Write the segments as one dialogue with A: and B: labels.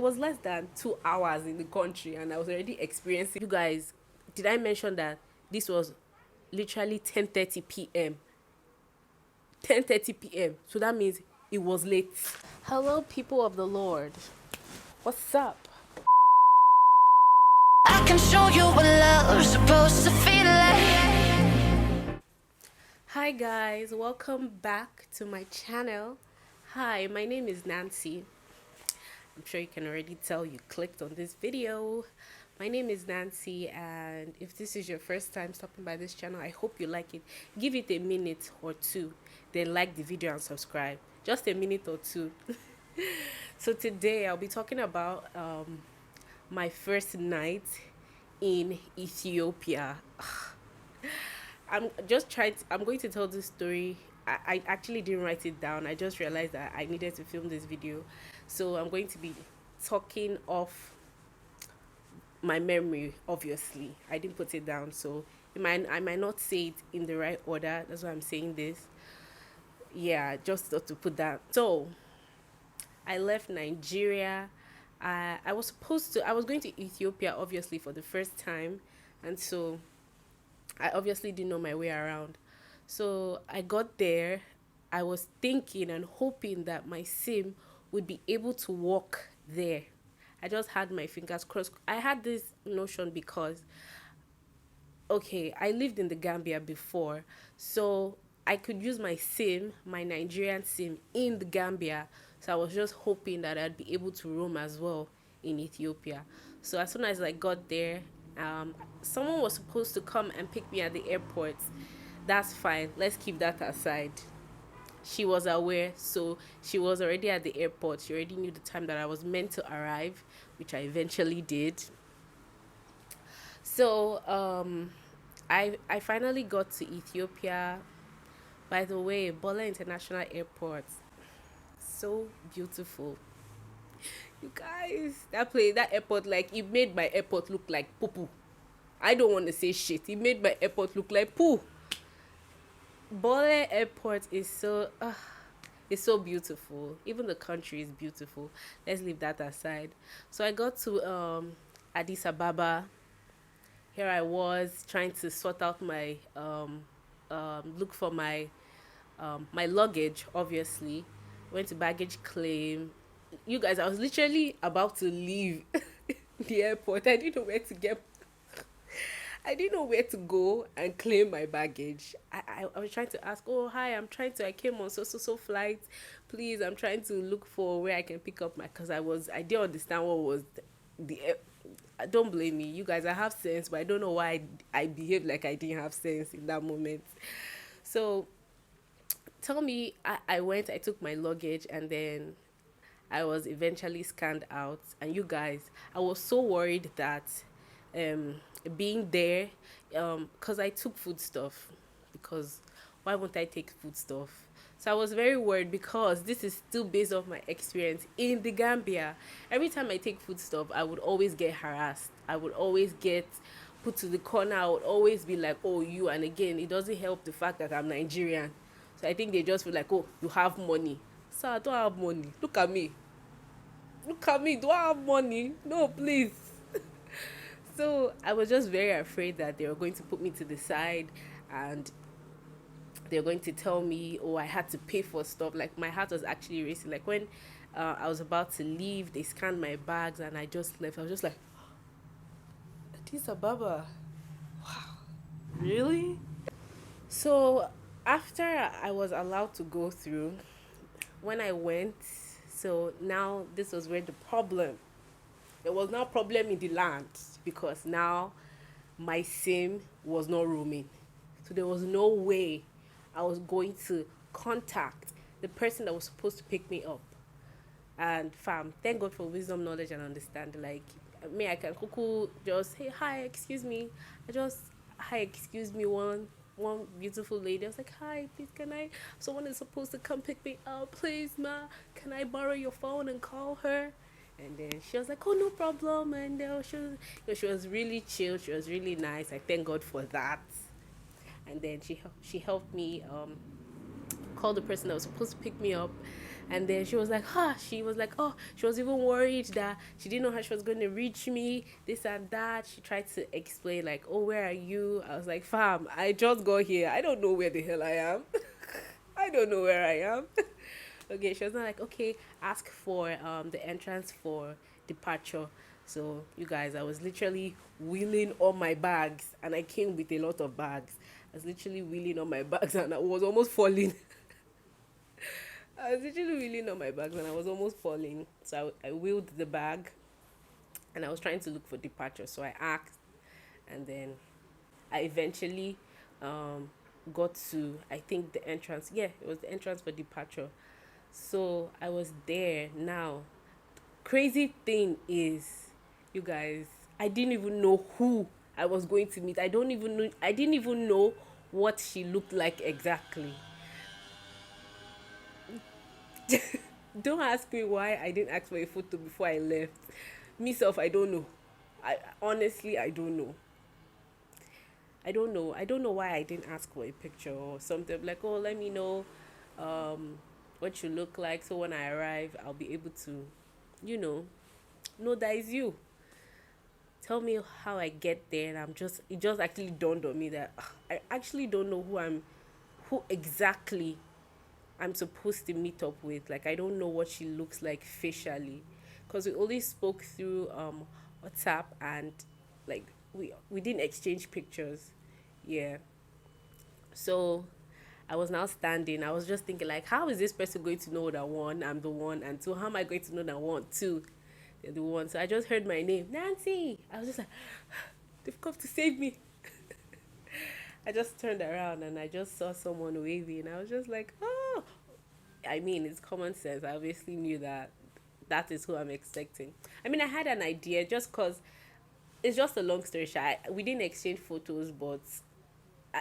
A: was less than 2 hours in the country and I was already experiencing. You guys, did I mention that this was literally 10:30 p.m. 10:30 p.m. So that means it was late. Hello, people of the Lord. What's up?
B: I can show you what love's supposed to feel like.
A: Hi guys, welcome back to my channel. Hi, my name is Nancy. I'm sure you can already tell you clicked on this video. My name is Nancy, and if this is your first time stopping by this channel, I hope you like it. Give it a minute or two, then like the video and subscribe. Just a minute or two. So today I'll be talking about my first night in Ethiopia. I'm going to tell this story. I actually didn't write it down. I just realized that I needed to film this video. So I'm going to be talking off my memory. Obviously I didn't put it down, so I might not say it in the right order. That's why I'm saying this. Yeah, just to put that. So I left Nigeria. I was going to Ethiopia obviously for the first time, and so I obviously didn't know my way around. So I got there. I was thinking and hoping that my sim would be able to walk there. I just had my fingers crossed. I had this notion because, okay, I lived in the Gambia before, so I could use my sim, my Nigerian sim, in the Gambia. So I was just hoping that I'd be able to roam as well in Ethiopia. So as soon as I got there, someone was supposed to come and pick me at the airport. That's fine. Let's keep that aside. She was aware, so she was already at the airport. She already knew the time that I was meant to arrive, which I eventually did. So I finally got to Ethiopia. By the way, Bola International Airport, so beautiful. You guys, that airport, like, it made my airport look like poo poo. I don't want to say shit. It made my airport look like poo. Bola Airport is so it's so beautiful. Even the country is beautiful. Let's leave that aside. So I got to Addis Ababa. Here I was trying to sort out my look for my my luggage. Obviously went to baggage claim. You guys, I was literally about to leave the airport. I didn't know where to go and claim my baggage. I was trying to ask, oh hi, I came on so flight, please, I'm trying to look for where I can pick up my, because I didn't understand what was the don't blame me, you guys. I have sense, but I don't know why I behaved like I didn't have sense in that moment. So tell me, I took my luggage, and then I was eventually scanned out. And you guys, I was so worried that being there, because I took food stuff, because why won't I take food stuff? So I was very worried, because this is still based off my experience in the Gambia. Every time I take food stuff, I would always get harassed. I would always get put to the corner. I would always be like, oh, you. And again, it doesn't help the fact that I'm Nigerian. So I think they just feel like, oh, you have money. So I don't have money. Look at me. Do I have money? No, please. So I was just very afraid that they were going to put me to the side, and they're going to tell me, oh, I had to pay for stuff. Like, my heart was actually racing. Like, when I was about to leave, they scanned my bags and I just left. I was just like, Addis Ababa, wow, really? So after I was allowed to go through, when I went, so now this was where the problem, there was no problem in the land, because now my sim was not roaming. So there was no way I was going to contact the person that was supposed to pick me up. And fam, thank God for wisdom, knowledge, and understanding. Like me, I can cuckoo just, hey, hi, excuse me. Hi, excuse me, one beautiful lady. I was like, hi, please, can I, someone is supposed to come pick me up, please, ma, can I borrow your phone and call her? And then she was like, oh, no problem. And she was really chill. She was really nice. I thank God for that. And then she helped me call the person that was supposed to pick me up. And then she was like, she was like, oh, she was even worried that she didn't know how she was going to reach me, this and that. She tried to explain, like, oh, where are you? I was like, fam, I just got here. I don't know where the hell I am. I don't know where I am. Okay, she was not like, okay, ask for the entrance for departure. So you guys, I was literally wheeling all my bags, and I came with a lot of bags. I was literally wheeling on my bags, and I was almost falling. I was literally wheeling on my bags, and I was almost falling. So I wheeled the bag, and I was trying to look for departure. So I asked, and then I eventually um, got to, I think, the entrance. Yeah, it was the entrance for departure. So I was there. Now, crazy thing is, you guys, I didn't even know who I was going to meet. I didn't even know what she looked like exactly. Don't ask me why I didn't ask for a photo before I left. Myself, I don't know. I honestly, I don't know. I don't know. I don't know why I didn't ask for a picture or something. Like, oh, let me know um, what you look like, so when I arrive, I'll be able to, you know that is you. Tell me how I get there, and it just actually dawned on me that I actually don't know who exactly I'm supposed to meet up with. Like, I don't know what she looks like facially, because we only spoke through WhatsApp, and like we didn't exchange pictures. Yeah. So I was now standing. I was just thinking, like, how is this person going to know that one, I'm the one, and two, how am I going to know that one, two, they're the one? So I just heard my name, Nancy. I was just like, they've come to save me. I just turned around and I just saw someone waving. I was just like, oh. I mean, it's common sense. I obviously knew that that is who I'm expecting. I mean, I had an idea just because it's just a long story short. We didn't exchange photos, but I,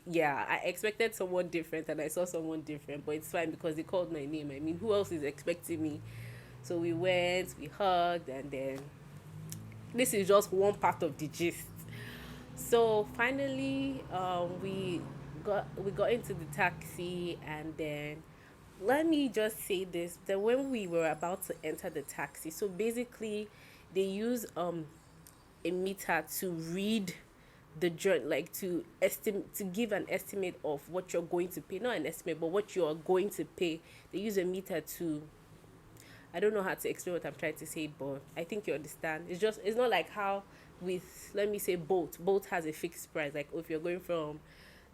A: yeah, I expected someone different and I saw someone different, but it's fine because they called my name. I mean, who else is expecting me? So we went, we hugged, and then this is just one part of the gist. So finally, we got into the taxi, and then let me just say this: that when we were about to enter the taxi, so basically, they use a meter to read the journey, like to estimate, to give an estimate of what you're going to pay, not an estimate, but what you are going to pay. They use a meter to, I don't know how to explain what I'm trying to say, but I think you understand. It's not like how with, let me say, boat has a fixed price. Like, if you're going from,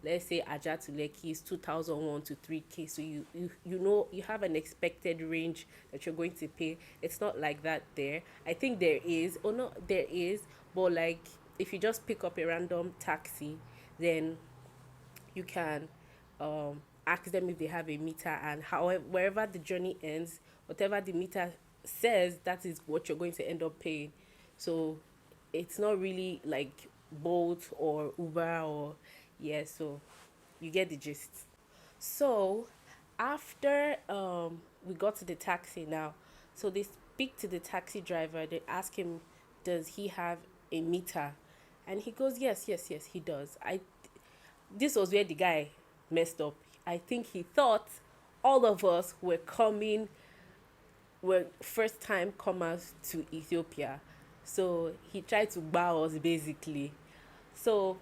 A: let's say, Aja to Lekki, is 2001 to 3K. So you know, you have an expected range that you're going to pay. It's not like that there. I think there is, or not there is, but like, if you just pick up a random taxi, then you can ask them if they have a meter, and however, wherever the journey ends, whatever the meter says, that is what you're going to end up paying. So it's not really like Bolt or Uber or, yeah. So you get the gist. So after we got to the taxi now, so they speak to the taxi driver. They ask him, does he have a meter? And he goes, yes, yes, yes, he does. I This was where the guy messed up. I think he thought all of us were first time comers to Ethiopia. So he tried to bow us basically. So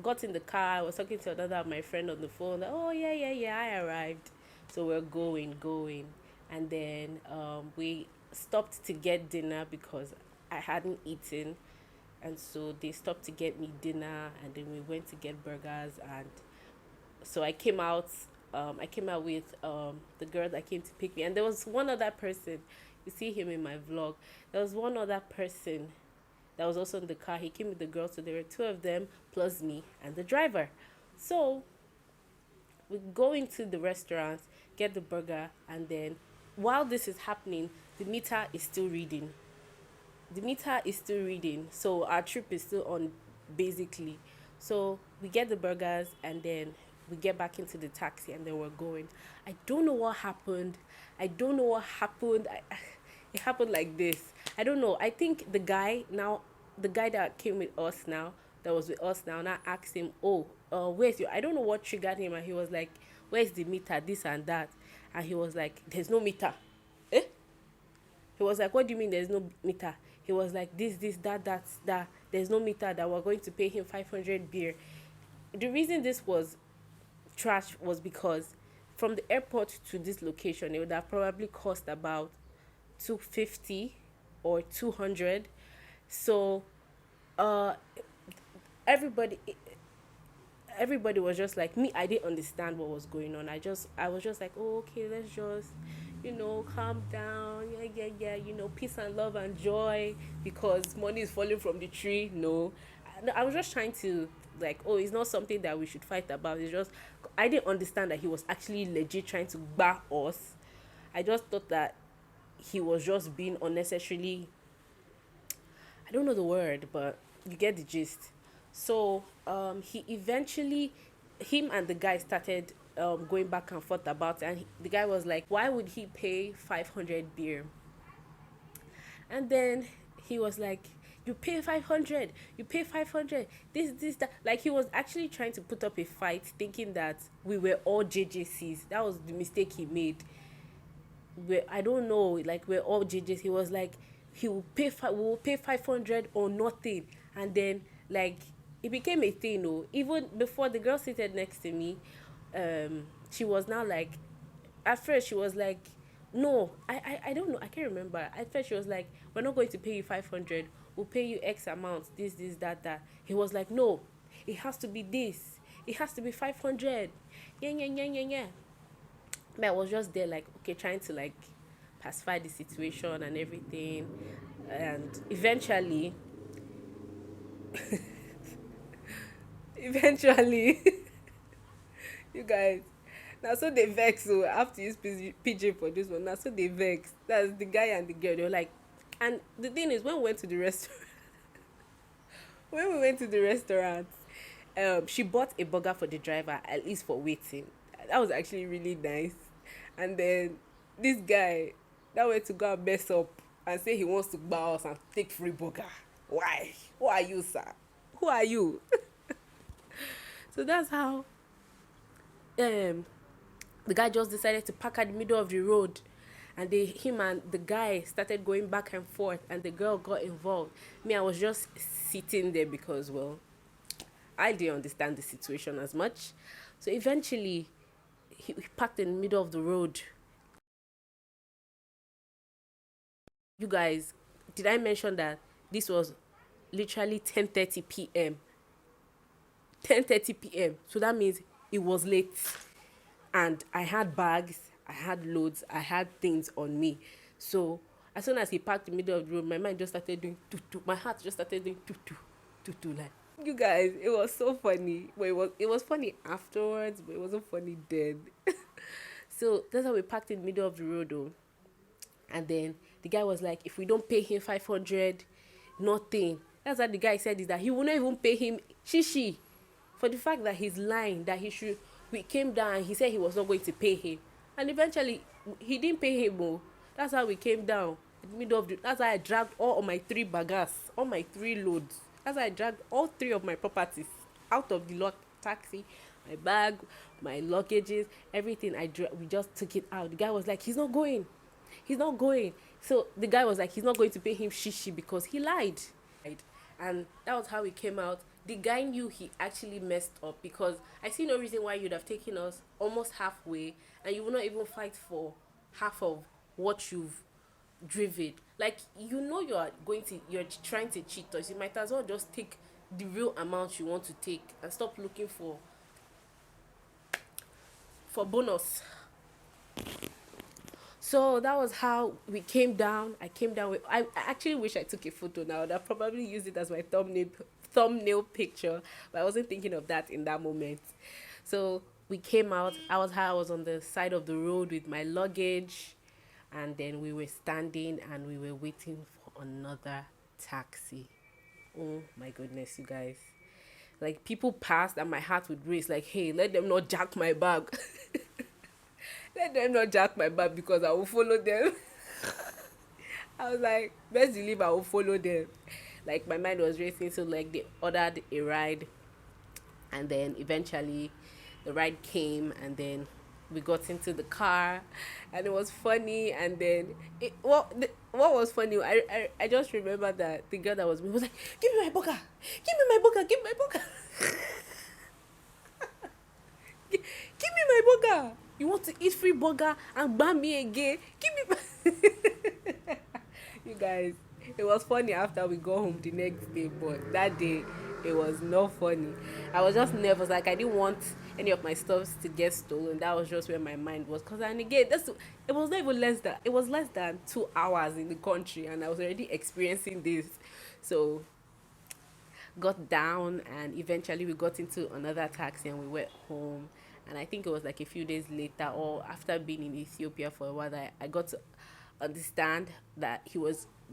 A: got in the car, I was talking to another of my friend on the phone, like, oh yeah, yeah, yeah, I arrived. So we're going. And then we stopped to get dinner because I hadn't eaten, and so they stopped to get me dinner, and then we went to get burgers. And so I came out with the girl that came to pick me, and there was one other person. You see him in my vlog. There was one other person that was also in the car. He came with the girl, so there were two of them plus me and the driver. So we go into the restaurant, get the burger, and then while this is happening, the meter is still reading. So our trip is still on, basically. So we get the burgers, and then we get back into the taxi, and then we're going. I don't know what happened. It happened like this. I don't know. I think the guy that came with us now, that was with us now asked him, oh, where's your, I don't know what triggered him, and he was like, where's the meter, this and that. And he was like, there's no meter. Eh? He was like, what do you mean there's no meter? He was like, this, that. There's no meter, that we're going to pay him 500 beer. The reason this was trash was because from the airport to this location, it would have probably cost about 250 or 200. So uh everybody everybody was just like me. I didn't understand what was going on. I was just like, oh, okay, let's just, calm down. Yeah, peace and love and joy, because money is falling from the tree. No, I was just trying to, like, oh, it's not something that we should fight about. It's just, I didn't understand that he was actually legit trying to bar us. I just thought that he was just being unnecessarily, I don't know the word, but you get the gist. So he eventually, him and the guy started going back and forth about it, and the guy was like, why would he pay 500 beer? And then he was like, you pay 500, you pay 500, this, that. Like, he was actually trying to put up a fight, thinking that we were all JJCs. That was the mistake he made. I don't know, like, we're all JJs. He was like, we will pay 500 or nothing. And then, like, it became a thing. Even before, the girl seated next to me, she was now like, at first she was like, no, I don't know, I can't remember. At first she was like, we're not going to pay you 500, we'll pay you X amount, this, that. He was like, no, it has to be this, it has to be 500. Yeah. But I was just there, like, okay, trying to, like, pacify the situation and everything. And eventually eventually you guys, now so they vex. So I have to use PJ for this one. Now so they vex. That's the guy and the girl. They were like, and the thing is, when we went to the restaurant, when we went to the restaurant, she bought a burger for the driver, at least for waiting. That was actually really nice. And then this guy that went to go and mess up and say he wants to buy us and take free burger. Why? Who are you, sir? Who are you? So that's how the guy just decided to park at the middle of the road, and him and the guy started going back and forth, and the girl got involved. Me, I was just sitting there because, well, I didn't understand the situation as much. So eventually he parked in the middle of the road. You guys, did I mention that this was literally 10:30 p.m. 10:30 p.m. So that means it was late, and I had bags, I had loads, I had things on me. So as soon as he parked in the middle of the road, my mind just started doing tutu. My heart just started doing tutu. Like, you guys, it was so funny. But it was funny afterwards, but it wasn't funny then. So that's how we parked in the middle of the road, though. And then the guy was like, if we don't pay him 500, nothing. That's what the guy said, is that he will not even pay him shishi, for the fact that he's lying, that he should. We came down and he said he was not going to pay him, and eventually he didn't pay him. Oh, that's how we came down in the middle of the. That's why I dragged all of my 3 baggers, all my 3 loads. That's why I dragged all 3 of my properties out of the taxi, my bag, my luggages, everything. We just took it out. The guy was like, he's not going. So the guy was like, he's not going to pay him shishi because he lied. And that was how we came out. The guy knew he actually messed up, because I see no reason why you'd have taken us almost halfway and you will not even fight for half of what you've driven. Like, you're trying to cheat us. You might as well just take the real amount you want to take and stop looking for bonus. So that was how we came down. I came down with. I actually wish I took a photo now. I'd probably use it as my thumbnail picture, but I wasn't thinking of that in that moment. So we came out. I was on the side of the road with my luggage, and then we were standing and we were waiting for another taxi. Oh my goodness, you guys! Like, people passed and my heart would race. Like, hey, let them not jack my bag. Let them not jack my bag, because I will follow them. I was like, best believe I will follow them. Like, my mind was racing. So, like, they ordered a ride, and then eventually the ride came, and then We got into the car, and it was funny. And then what was funny, I just remember that the girl that was with me was like, give me my burger, give me my burger, give me my burger. Give me my burger. You want to eat free burger and ban me again? Give me my you guys, it was funny after we got home the next day, but that day it was not funny. I was just nervous, like I didn't want any of my stuffs to get stolen. That was just where my mind was. Cause and again, it was not even less than, it was less than 2 hours in the country, and I was already experiencing this. So got down, and eventually we got into another taxi and we went home. And I think it was like a few days later, or after being in Ethiopia for a while, that I got to understand that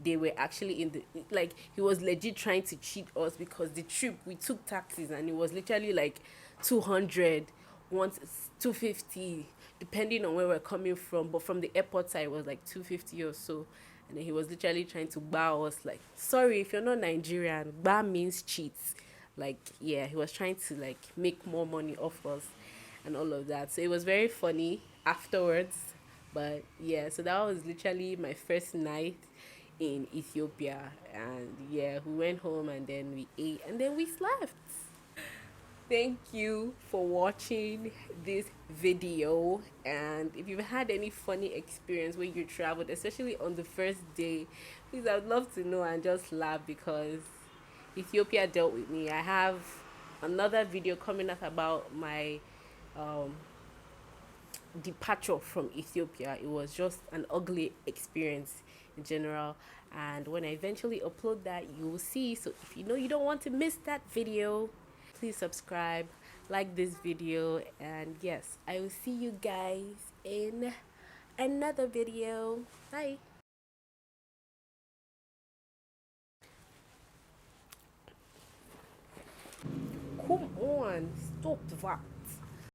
A: they were actually in the, like, he was legit trying to cheat us, because the trip we took taxis and it was literally like 200, once 250, depending on where we're coming from. But from the airport side it was like 250 or so. And then he was literally trying to bar us, like, sorry, if you're not Nigerian, bar means cheat. Like, yeah, he was trying to like make more money off us and all of that. So it was very funny afterwards. But yeah, so that was literally my first night in Ethiopia. And yeah, we went home and then we ate and then we slept. Thank you for watching this video. And if you've had any funny experience when you traveled, especially on the first day, please, I would love to know and just laugh, because Ethiopia dealt with me. I have another video coming up about my um, departure from Ethiopia. It was just an ugly experience in general. And when I eventually upload that, you will see. So if you know you don't want to miss that video, please subscribe, like this video, and yes, I will see you guys in another video. Bye. Come on, stop that.